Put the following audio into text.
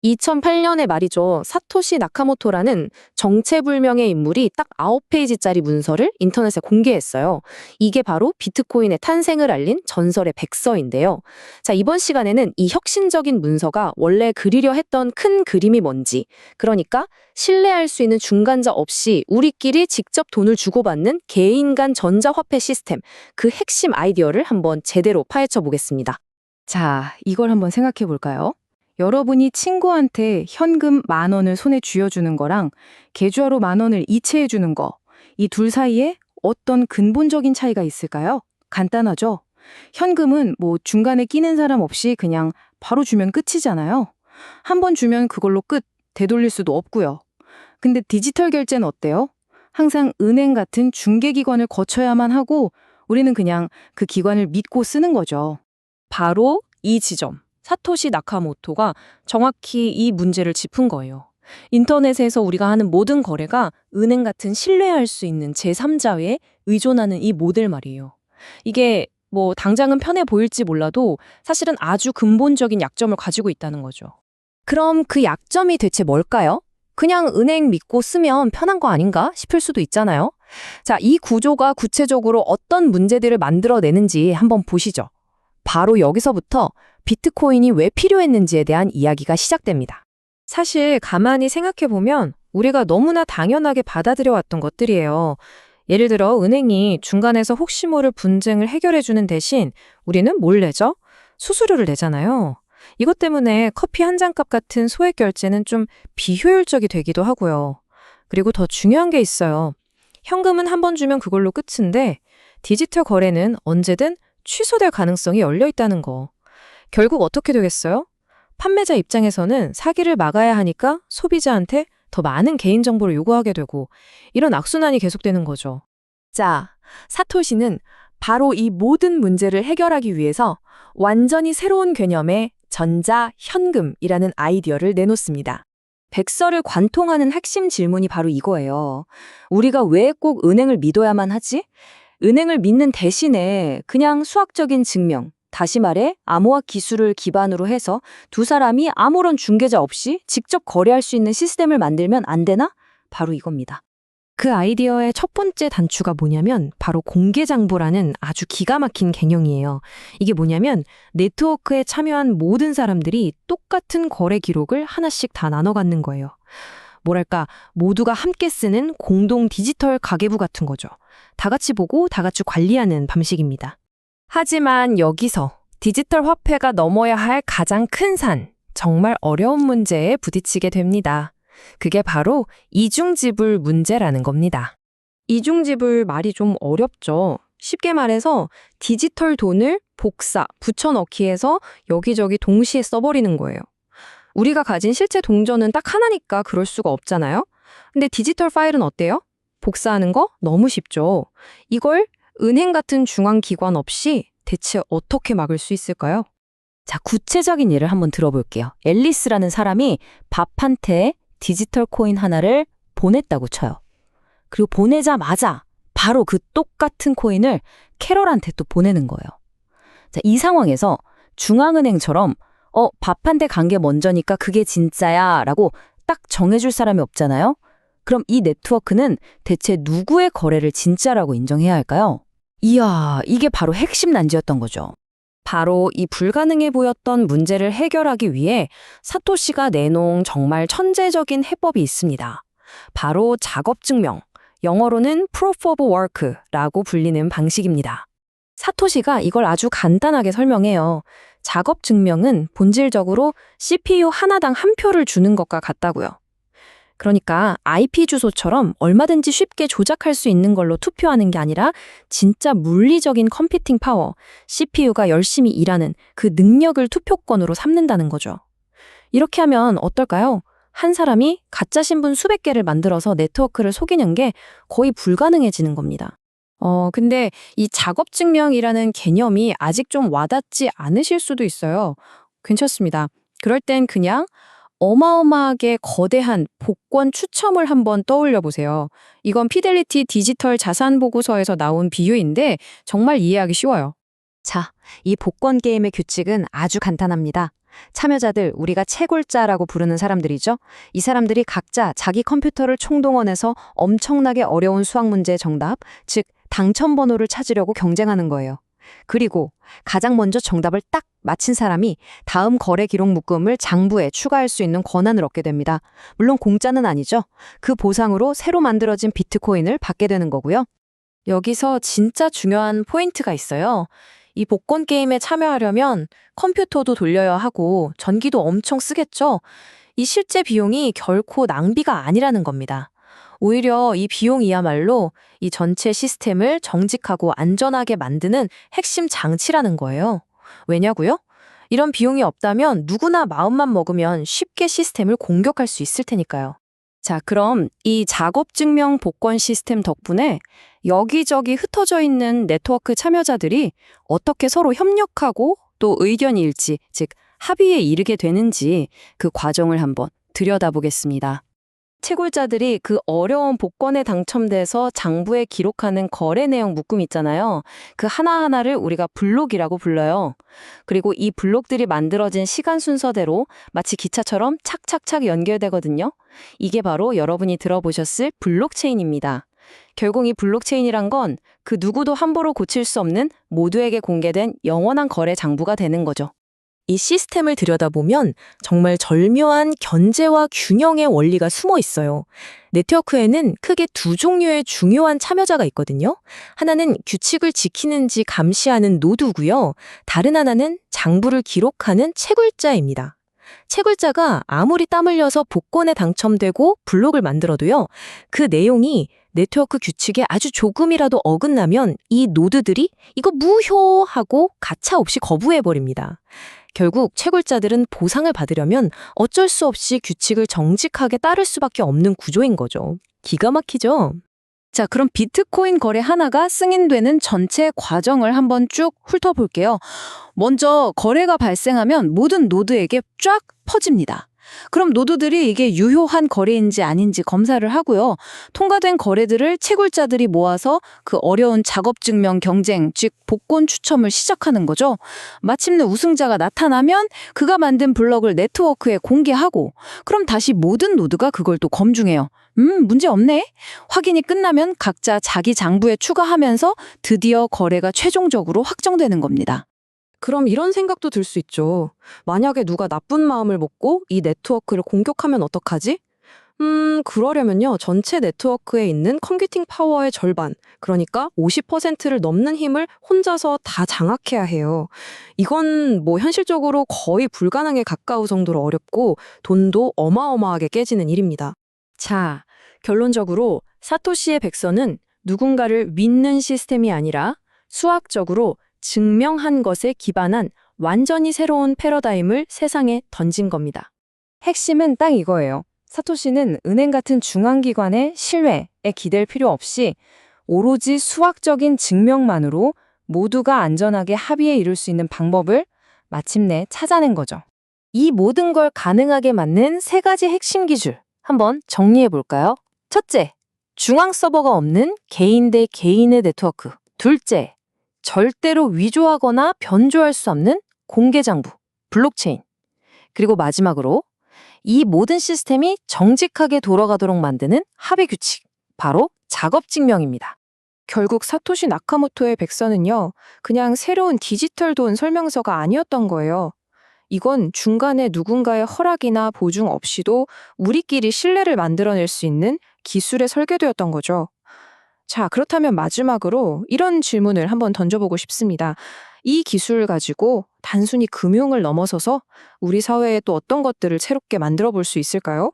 2008년에 말이죠. 사토시 나카모토라는 정체불명의 인물이 딱 9페이지짜리 문서를 인터넷에 공개했어요. 이게 바로 비트코인의 탄생을 알린 전설의 백서인데요. 자, 이번 시간에는 이 혁신적인 문서가 원래 그리려 했던 큰 그림이 뭔지, 그러니까 신뢰할 수 있는 중간자 없이 우리끼리 직접 돈을 주고받는 개인 간 전자화폐 시스템, 그 핵심 아이디어를 한번 제대로 파헤쳐 보겠습니다. 자, 이걸 한번 생각해 볼까요? 여러분이 친구한테 현금 10,000원을 손에 쥐어주는 거랑 계좌로 10,000원을 이체해 주는 거, 이 둘 사이에 어떤 근본적인 차이가 있을까요? 간단하죠? 현금은 뭐 중간에 끼는 사람 없이 그냥 바로 주면 끝이잖아요. 한 번 주면 그걸로 끝, 되돌릴 수도 없고요. 근데 디지털 결제는 어때요? 항상 은행 같은 중개기관을 거쳐야만 하고 우리는 그냥 그 기관을 믿고 쓰는 거죠. 바로 이 지점, 사토시 나카모토가 정확히 이 문제를 짚은 거예요. 인터넷에서 우리가 하는 모든 거래가 은행 같은 신뢰할 수 있는 제3자에 의존하는 이 모델 말이에요. 이게 뭐 당장은 편해 보일지 몰라도 사실은 아주 근본적인 약점을 가지고 있다는 거죠. 그럼 그 약점이 대체 뭘까요? 그냥 은행 믿고 쓰면 편한 거 아닌가 싶을 수도 있잖아요. 자, 이 구조가 구체적으로 어떤 문제들을 만들어내는지 한번 보시죠. 바로 여기서부터 비트코인이 왜 필요했는지에 대한 이야기가 시작됩니다. 사실 가만히 생각해보면 우리가 너무나 당연하게 받아들여왔던 것들이에요. 예를 들어 은행이 중간에서 혹시 모를 분쟁을 해결해주는 대신 우리는 뭘 내죠? 수수료를 내잖아요. 이것 때문에 커피 한 잔값 같은 소액 결제는 좀 비효율적이 되기도 하고요. 그리고 더 중요한 게 있어요. 현금은 한 번 주면 그걸로 끝인데 디지털 거래는 언제든 취소될 가능성이 열려 있다는 거. 결국 어떻게 되겠어요? 판매자 입장에서는 사기를 막아야 하니까 소비자한테 더 많은 개인정보를 요구하게 되고 이런 악순환이 계속되는 거죠. 자, 사토시는 바로 이 모든 문제를 해결하기 위해서 완전히 새로운 개념의 전자현금이라는 아이디어를 내놓습니다. 백서를 관통하는 핵심 질문이 바로 이거예요. 우리가 왜 꼭 은행을 믿어야만 하지? 은행을 믿는 대신에 그냥 수학적인 증명, 다시 말해 암호화 기술을 기반으로 해서 두 사람이 아무런 중개자 없이 직접 거래할 수 있는 시스템을 만들면 안 되나? 바로 이겁니다. 그 아이디어의 첫 번째 단추가 뭐냐면 바로 공개장부라는 아주 기가 막힌 개념이에요. 이게 뭐냐면 네트워크에 참여한 모든 사람들이 똑같은 거래 기록을 하나씩 다 나눠 갖는 거예요. 뭐랄까, 모두가 함께 쓰는 공동 디지털 가계부 같은 거죠. 다 같이 보고 다 같이 관리하는 방식입니다. 하지만 여기서 디지털 화폐가 넘어야 할 가장 큰 산, 정말 어려운 문제에 부딪히게 됩니다. 그게 바로 이중지불 문제라는 겁니다. 이중지불 말이 좀 어렵죠. 쉽게 말해서 디지털 돈을 복사, 붙여넣기해서 여기저기 동시에 써버리는 거예요. 우리가 가진 실제 동전은 딱 하나니까 그럴 수가 없잖아요. 근데 디지털 파일은 어때요? 복사하는 거 너무 쉽죠. 이걸 은행 같은 중앙기관 없이 대체 어떻게 막을 수 있을까요? 자, 구체적인 예를 한번 들어볼게요. 앨리스라는 사람이 밥한테 디지털 코인 하나를 보냈다고 쳐요. 그리고 보내자마자 바로 그 똑같은 코인을 캐럴한테 또 보내는 거예요. 자, 이 상황에서 중앙은행처럼 밥 한 대 간 게 먼저니까 그게 진짜야 라고 딱 정해줄 사람이 없잖아요. 그럼 이 네트워크는 대체 누구의 거래를 진짜라고 인정해야 할까요? 이야, 이게 바로 핵심 난제였던 거죠. 바로 이 불가능해 보였던 문제를 해결하기 위해 사토시가 내놓은 정말 천재적인 해법이 있습니다. 바로 작업증명, 영어로는 Proof of Work라고 불리는 방식입니다. 사토시가 이걸 아주 간단하게 설명해요. 작업증명은 본질적으로 CPU 하나당 한 표를 주는 것과 같다고요. 그러니까 IP 주소처럼 얼마든지 쉽게 조작할 수 있는 걸로 투표하는 게 아니라 진짜 물리적인 컴퓨팅 파워, CPU가 열심히 일하는 그 능력을 투표권으로 삼는다는 거죠. 이렇게 하면 어떨까요? 한 사람이 가짜 신분 수백 개를 만들어서 네트워크를 속이는 게 거의 불가능해지는 겁니다. 근데 이 작업 증명이라는 개념이 아직 좀 와닿지 않으실 수도 있어요. 괜찮습니다. 그럴 땐 그냥 어마어마하게 거대한 복권 추첨을 한번 떠올려 보세요. 이건 피델리티 디지털 자산 보고서에서 나온 비유인데 정말 이해하기 쉬워요. 자, 이 복권 게임의 규칙은 아주 간단합니다. 참여자들, 우리가 채굴자라고 부르는 사람들이죠. 이 사람들이 각자 자기 컴퓨터를 총동원해서 엄청나게 어려운 수학 문제의 정답, 즉 당첨 번호를 찾으려고 경쟁하는 거예요. 그리고 가장 먼저 정답을 딱 맞힌 사람이 다음 거래 기록 묶음을 장부에 추가할 수 있는 권한을 얻게 됩니다. 물론 공짜는 아니죠. 그 보상으로 새로 만들어진 비트코인을 받게 되는 거고요. 여기서 진짜 중요한 포인트가 있어요. 이 복권 게임에 참여하려면 컴퓨터도 돌려야 하고 전기도 엄청 쓰겠죠? 이 실제 비용이 결코 낭비가 아니라는 겁니다. 오히려 이 비용이야말로 이 전체 시스템을 정직하고 안전하게 만드는 핵심 장치라는 거예요. 왜냐고요? 이런 비용이 없다면 누구나 마음만 먹으면 쉽게 시스템을 공격할 수 있을 테니까요. 자, 그럼 이 작업 증명 복권 시스템 덕분에 여기저기 흩어져 있는 네트워크 참여자들이 어떻게 서로 협력하고 또 의견이 일치, 즉 합의에 이르게 되는지 그 과정을 한번 들여다보겠습니다. 채굴자들이 그 어려운 복권에 당첨돼서 장부에 기록하는 거래 내용 묶음 있잖아요. 그 하나하나를 우리가 블록이라고 불러요. 그리고 이 블록들이 만들어진 시간 순서대로 마치 기차처럼 착착착 연결되거든요. 이게 바로 여러분이 들어보셨을 블록체인입니다. 결국 이 블록체인이란 건 그 누구도 함부로 고칠 수 없는 모두에게 공개된 영원한 거래 장부가 되는 거죠. 이 시스템을 들여다보면 정말 절묘한 견제와 균형의 원리가 숨어 있어요. 네트워크에는 크게 두 종류의 중요한 참여자가 있거든요. 하나는 규칙을 지키는지 감시하는 노드고요. 다른 하나는 장부를 기록하는 채굴자입니다. 채굴자가 아무리 땀 흘려서 복권에 당첨되고 블록을 만들어도요. 그 내용이 네트워크 규칙에 아주 조금이라도 어긋나면 이 노드들이 이거 무효하고 가차없이 거부해버립니다. 결국 채굴자들은 보상을 받으려면 어쩔 수 없이 규칙을 정직하게 따를 수밖에 없는 구조인 거죠. 기가 막히죠? 자, 그럼 비트코인 거래 하나가 승인되는 전체 과정을 한번 쭉 훑어볼게요. 먼저 거래가 발생하면 모든 노드에게 쫙 퍼집니다. 그럼 노드들이 이게 유효한 거래인지 아닌지 검사를 하고요. 통과된 거래들을 채굴자들이 모아서 그 어려운 작업 증명 경쟁, 즉 복권 추첨을 시작하는 거죠. 마침내 우승자가 나타나면 그가 만든 블럭을 네트워크에 공개하고 그럼 다시 모든 노드가 그걸 또 검증해요. 문제 없네. 확인이 끝나면 각자 자기 장부에 추가하면서 드디어 거래가 최종적으로 확정되는 겁니다. 그럼 이런 생각도 들 수 있죠. 만약에 누가 나쁜 마음을 먹고 이 네트워크를 공격하면 어떡하지? 그러려면요. 전체 네트워크에 있는 컴퓨팅 파워의 절반, 그러니까 50%를 넘는 힘을 혼자서 다 장악해야 해요. 이건 뭐 현실적으로 거의 불가능에 가까울 정도로 어렵고 돈도 어마어마하게 깨지는 일입니다. 자, 결론적으로 사토시의 백서는 누군가를 믿는 시스템이 아니라 수학적으로 증명한 것에 기반한 완전히 새로운 패러다임을 세상에 던진 겁니다. 핵심은 딱 이거예요. 사토시는 은행 같은 중앙기관의 신뢰에 기댈 필요 없이 오로지 수학적인 증명만으로 모두가 안전하게 합의에 이룰 수 있는 방법을 마침내 찾아낸 거죠. 이 모든 걸 가능하게 만든 세 가지 핵심 기술 한번 정리해 볼까요? 첫째, 중앙 서버가 없는 개인 대 개인의 네트워크. 둘째, 절대로 위조하거나 변조할 수 없는 공개 장부, 블록체인. 그리고 마지막으로 이 모든 시스템이 정직하게 돌아가도록 만드는 합의 규칙, 바로 작업 증명입니다. 결국 사토시 나카모토의 백서는요, 그냥 새로운 디지털 돈 설명서가 아니었던 거예요. 이건 중간에 누군가의 허락이나 보증 없이도 우리끼리 신뢰를 만들어낼 수 있는 기술의 설계도였던 거죠. 자, 그렇다면 마지막으로 이런 질문을 한번 던져보고 싶습니다. 이 기술 가지고 단순히 금융을 넘어서서 우리 사회에 또 어떤 것들을 새롭게 만들어 볼 수 있을까요?